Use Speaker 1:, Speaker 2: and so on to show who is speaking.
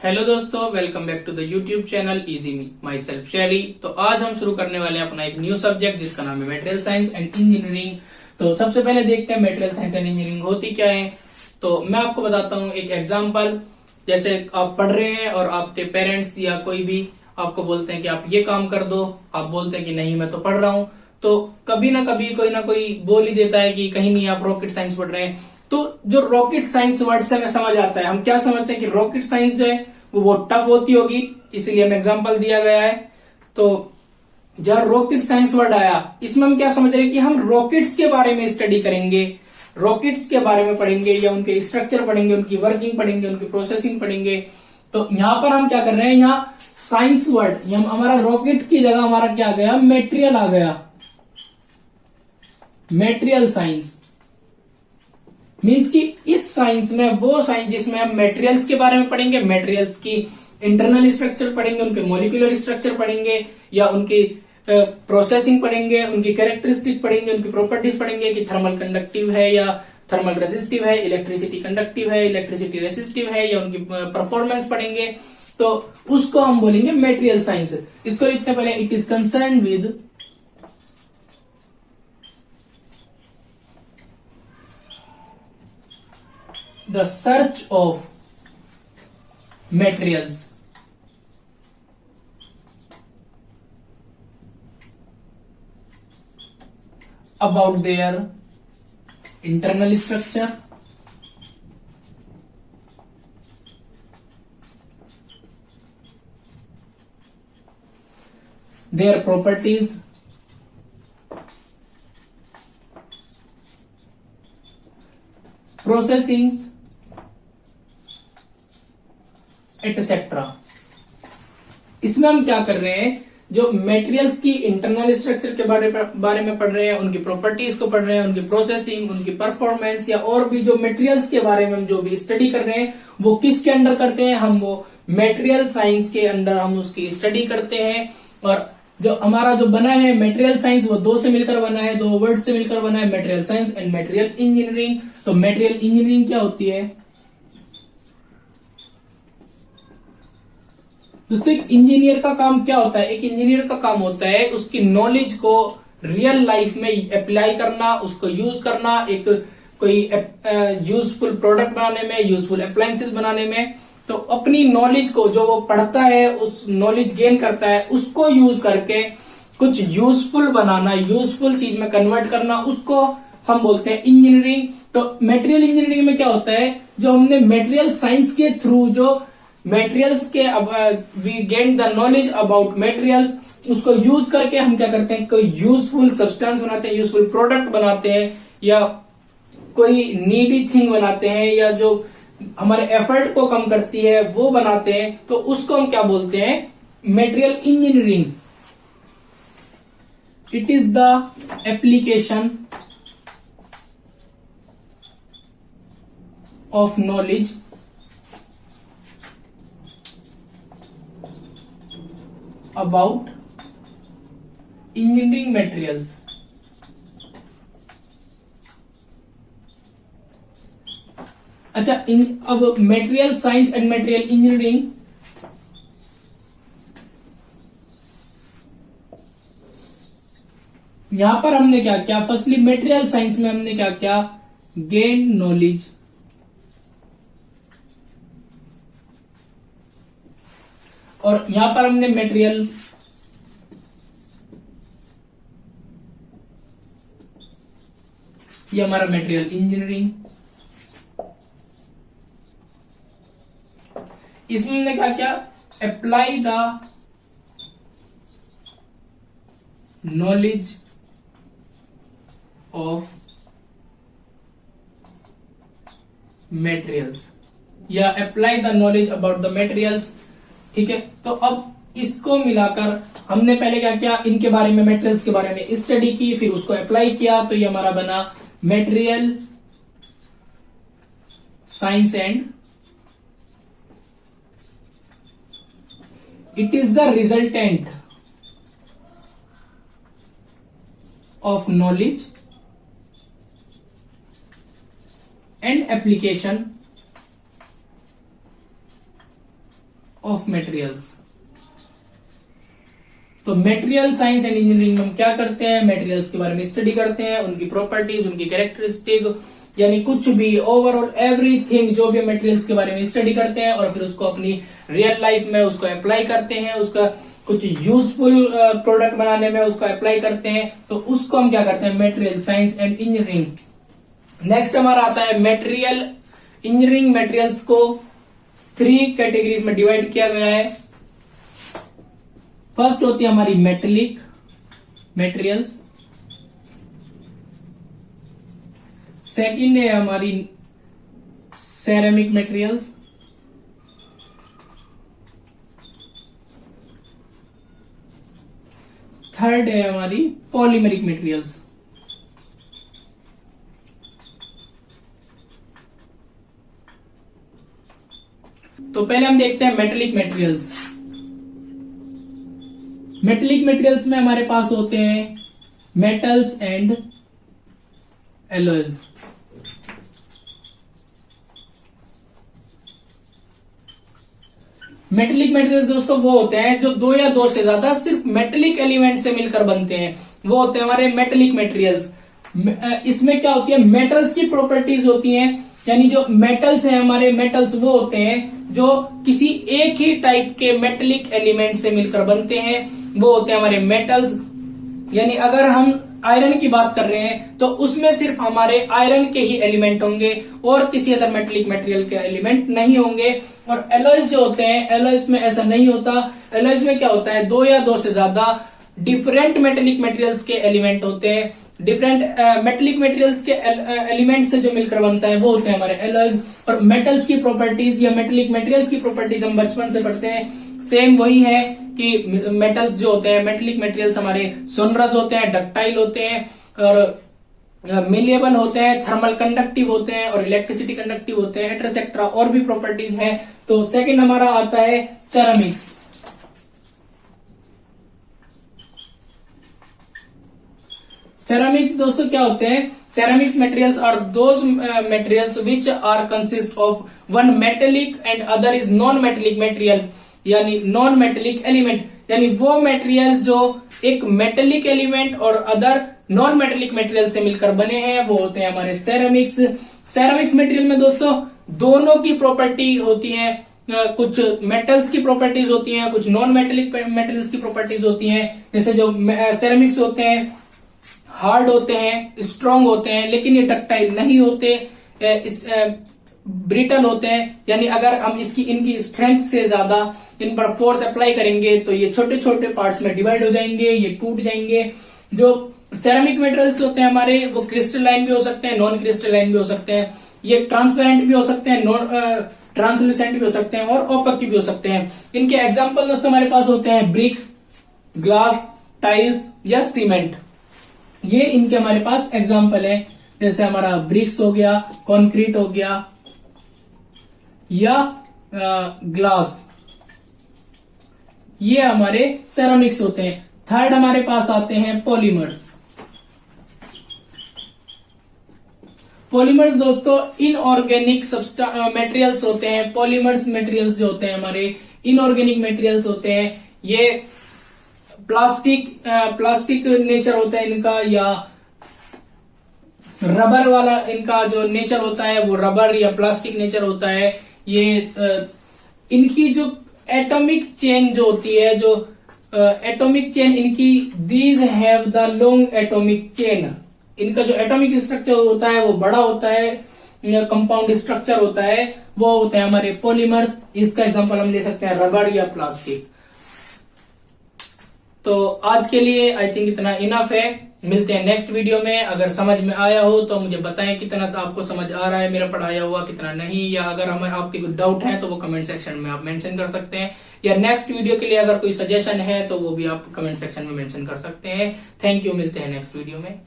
Speaker 1: Hello दोस्तों, welcome back to the YouTube channel easy me myself Sherry. तो आज हम शुरू करने वाले हैं अपना एक न्यू सब्जेक्ट जिसका नाम है मटेरियल साइंस एंड इंजीनियरिंग। तो सबसे पहले देखते हैं मटेरियल साइंस एंड इंजीनियरिंग होती क्या है। तो मैं आपको बताता हूँ एक एग्जांपल। जैसे आप पढ़ रहे हैं और आपके पेरेंट्स या कोई भी आपको बोलते हैं कि आप ये काम कर दो, आप बोलते हैं कि नहीं मैं तो पढ़ रहा हूँ। तो कभी ना कभी कोई ना कोई बोल ही देता है कि कहीं नहीं आप रॉकेट साइंस पढ़ रहे हैं। तो जो रॉकेट साइंस वर्ड से हमें समझ आता है, हम क्या समझते हैं कि रॉकेट साइंस जो है वो बहुत टफ होती होगी, इसीलिए हमें एग्जांपल दिया गया है। तो जब रॉकेट साइंस वर्ड आया, इसमें हम क्या समझ रहे हैं कि हम रॉकेट्स के बारे में स्टडी करेंगे, रॉकेट्स के बारे में पढ़ेंगे या उनके स्ट्रक्चर पढ़ेंगे, उनकी वर्किंग पढ़ेंगे, उनकी प्रोसेसिंग पढ़ेंगे। तो यहां पर हम क्या कर रहे हैं, यहाँ साइंस वर्ड हमारा रॉकेट की जगह हमारा क्या आ गया, मेटेरियल आ गया। मेटेरियल साइंस मीन्स कि इस साइंस में वो साइंस जिसमें हम मटेरियल्स के बारे में पढ़ेंगे, मटेरियल्स की इंटरनल स्ट्रक्चर पढ़ेंगे, उनके मॉलिक्यूलर स्ट्रक्चर पढ़ेंगे या उनकी प्रोसेसिंग पढ़ेंगे, उनकी कैरेक्टरिस्टिक पढ़ेंगे, उनकी प्रॉपर्टीज पढ़ेंगे कि थर्मल कंडक्टिव है या थर्मल रेसिस्टिव है, इलेक्ट्रिसिटी कंडक्टिव है, इलेक्ट्रिसिटी रेसिस्टिव है, या उनकी परफॉर्मेंस पढ़ेंगे। तो उसको हम बोलेंगे मटेरियल साइंस। इसको लिखते पहले, it is concern with the search of materials about their internal structure, their properties, processings, etcetera. इसमें हम क्या कर रहे हैं, जो मटेरियल्स की इंटरनल स्ट्रक्चर के बारे में पढ़ रहे हैं, उनकी प्रॉपर्टीज को पढ़ रहे हैं, उनकी प्रोसेसिंग, उनकी परफॉर्मेंस, या और भी जो मटेरियल्स के बारे में हम जो भी स्टडी कर रहे हैं वो किसके अंडर करते हैं, हम वो मटेरियल साइंस के अंडर हम उसकी स्टडी करते हैं। और जो हमारा जो बना है मटेरियल साइंस वो दो से मिलकर बना है, दो वर्ड से मिलकर बना है, material science and material engineering. तो मटेरियल इंजीनियरिंग क्या होती है, दोस्तों एक इंजीनियर का काम क्या होता है, एक इंजीनियर का काम होता है उसकी नॉलेज को रियल लाइफ में अप्लाई करना, उसको यूज करना, एक कोई यूजफुल प्रोडक्ट बनाने में, यूजफुल अप्लायंसेस बनाने में। तो अपनी नॉलेज को जो वो पढ़ता है, उस नॉलेज गेन करता है, उसको यूज करके कुछ यूजफुल बनाना, यूजफुल चीज में कन्वर्ट करना, उसको हम बोलते हैं इंजीनियरिंग। तो मटेरियल इंजीनियरिंग में क्या होता है, जो हमने मटेरियल साइंस के थ्रू जो मटेरियल्स के we gain the knowledge about materials, उसको यूज करके हम क्या करते हैं, कोई यूजफुल सब्सटेंस बनाते हैं, यूजफुल प्रोडक्ट बनाते हैं, या कोई नीडी थिंग बनाते हैं, या जो हमारे एफर्ट को कम करती है वो बनाते हैं। तो उसको हम क्या बोलते हैं, material engineering. It is the application of knowledge about engineering materials। अच्छा, अब material science and material engineering, यहां पर हमने क्या किया, फर्स्टली मटेरियल साइंस में हमने क्या किया, गेन नॉलेज, और यहां पर हमने मटेरियल, ये हमारा मटेरियल इंजीनियरिंग। इसमें हमने क्या किया, apply the knowledge of materials, या apply the knowledge about the materials. ठीक है, तो अब इसको मिलाकर हमने पहले क्या किया, इनके बारे में, मटेरियल्स के बारे में स्टडी की, फिर उसको अप्लाई किया, तो ये हमारा बना material science and it is the resultant of knowledge and application of materials. तो मटेरियल साइंस एंड इंजीनियरिंग में हम क्या करते हैं, मटेरियल्स के बारे में स्टडी करते हैं, उनकी प्रॉपर्टीज, उनकी कैरेक्टरिस्टिक, यानी कुछ भी ओवरऑल एवरीथिंग जो भी मटेरियल्स के बारे में स्टडी करते हैं और फिर उसको अपनी रियल लाइफ में उसको अप्लाई करते हैं, उसका कुछ यूजफुल प्रोडक्ट बनाने में उसको अप्लाई करते हैं, तो उसको हम क्या करते हैं, material science and engineering. Next हमारा आता है मटेरियल इंजीनियरिंग। मटेरियल्स को 3 कैटेगरीज में डिवाइड किया गया है। फर्स्ट होती है हमारी मेटेलिक मटेरियल्स, सेकंड है हमारी सेरेमिक मटेरियल्स, थर्ड है हमारी पॉलीमेरिक मटेरियल्स। तो पहले हम देखते हैं मेटेलिक मटेरियल्स। मेटेलिक मटेरियल्स में हमारे पास होते हैं metals and alloys. Metallic materials दोस्तों वो होते हैं जो 2 या 2 से ज्यादा सिर्फ मेटेलिक एलिमेंट से मिलकर बनते हैं, वो होते हैं हमारे मेटेलिक मटेरियल्स। इसमें क्या होती है, मेटल्स की प्रॉपर्टीज होती हैं, यानी जो मेटल्स हैं हमारे, मेटल्स वो होते हैं जो किसी एक ही टाइप के मेटेलिक एलिमेंट से मिलकर बनते हैं, वो होते हैं हमारे मेटल्स। यानी अगर हम आयरन की बात कर रहे हैं तो उसमें सिर्फ हमारे आयरन के ही एलिमेंट होंगे और किसी अदर मेटेलिक मटेरियल के एलिमेंट नहीं होंगे। और एलॉयज जो होते हैं, एलॉयज में ऐसा नहीं होता। एलॉयज में क्या होता है, 2 या 2 से ज्यादा डिफरेंट मेटेलिक मटेरियल्स के एलिमेंट होते हैं। डिफरेंट मेटेलिक मटेरियल्स के एलिमेंट से जो मिलकर बनता है वो होते हैं हमारे एलॉयज। और मेटल्स की प्रॉपर्टीज या मेटेलिक मटेरियल्स की प्रॉपर्टीज हम बचपन से पढ़ते हैं, सेम वही है कि मेटल्स जो होते हैं, मेटेलिक मटेरियल्स हमारे सोनरस होते हैं, डक्टाइल होते हैं और मिलिएबल होते हैं, थर्मल कंडक्टिव होते हैं और इलेक्ट्रिसिटी कंडक्टिव होते हैं, एट्सेट्रा और भी प्रॉपर्टीज हैं। तो सेकंड हमारा आता है सेरामिक्स। सेरामिक्स दोस्तों क्या होते हैं, ceramics materials are those materials which are consist of one metallic and other is non metallic material, यानी नॉन मेटेलिक एलिमेंट, यानी वो मटेरियल जो एक मेटेलिक एलिमेंट और अदर नॉन मेटेलिक मटेरियल से मिलकर बने हैं, वो होते हैं हमारे सेरामिक्स। सेरामिक्स मटेरियल में दोस्तों दोनों की प्रॉपर्टी होती है, कुछ मेटल्स की प्रॉपर्टीज होती हैं, कुछ नॉन मेटेलिक मेटेरियल्स की प्रॉपर्टीज होती हैं। जैसे जो सेरामिक्स होते हैं हार्ड होते हैं, स्ट्रांग होते हैं, लेकिन ये डक्टाइल नहीं होते, ब्रिटल होते हैं, यानी अगर हम इनकी स्ट्रेंथ से ज्यादा इन पर फोर्स अप्लाई करेंगे तो ये छोटे छोटे पार्ट्स में डिवाइड हो जाएंगे, ये टूट जाएंगे। जो सेरामिक मटेरियल्स होते हैं हमारे, वो क्रिस्टलाइन भी हो सकते हैं, नॉन क्रिस्टलाइन भी हो सकते हैं, ये ट्रांसपेरेंट भी हो सकते हैं, नॉन ट्रांसलूसेंट भी हो सकते हैं और ओपेक भी हो सकते हैं। इनके एग्जाम्पल दोस्तों हमारे पास होते हैं ब्रिक्स, ग्लास, टाइल्स या सीमेंट। ये इनके हमारे पास एग्जाम्पल है, जैसे हमारा ब्रिक्स हो गया, कंक्रीट हो गया या ग्लास, ये हमारे सेरामिक्स होते हैं। थर्ड हमारे पास आते हैं पॉलीमर्स। पॉलीमर्स दोस्तों इनऑर्गेनिक मटेरियल्स होते हैं। पॉलीमर्स मटेरियल्स जो होते हैं हमारे इनऑर्गेनिक मटेरियल्स होते हैं। ये प्लास्टिक नेचर होता है इनका, या रबर वाला इनका जो नेचर होता है वो रबर या प्लास्टिक नेचर होता है। ये इनकी जो एटॉमिक चेन जो होती है, जो एटॉमिक चेन इनकी, these have the long atomic chain. इनका जो एटॉमिक स्ट्रक्चर होता है वो बड़ा होता है, कंपाउंड स्ट्रक्चर होता है, वो होते हैं हमारे पॉलीमर्स। इसका एग्जांपल हम ले सकते हैं रबर या प्लास्टिक। तो आज के लिए आई थिंक इतना इनफ है। मिलते हैं नेक्स्ट वीडियो में। अगर समझ में आया हो तो मुझे बताएं कितना सा आपको समझ आ रहा है मेरा पढ़ाया हुआ, कितना नहीं, या अगर हमें आपके कोई डाउट है तो वो कमेंट सेक्शन में आप मेंशन कर सकते हैं, या नेक्स्ट वीडियो के लिए अगर कोई सजेशन है तो वो भी आप कमेंट सेक्शन में मेंशन कर सकते हैं। थैंक यू, मिलते हैं नेक्स्ट वीडियो में।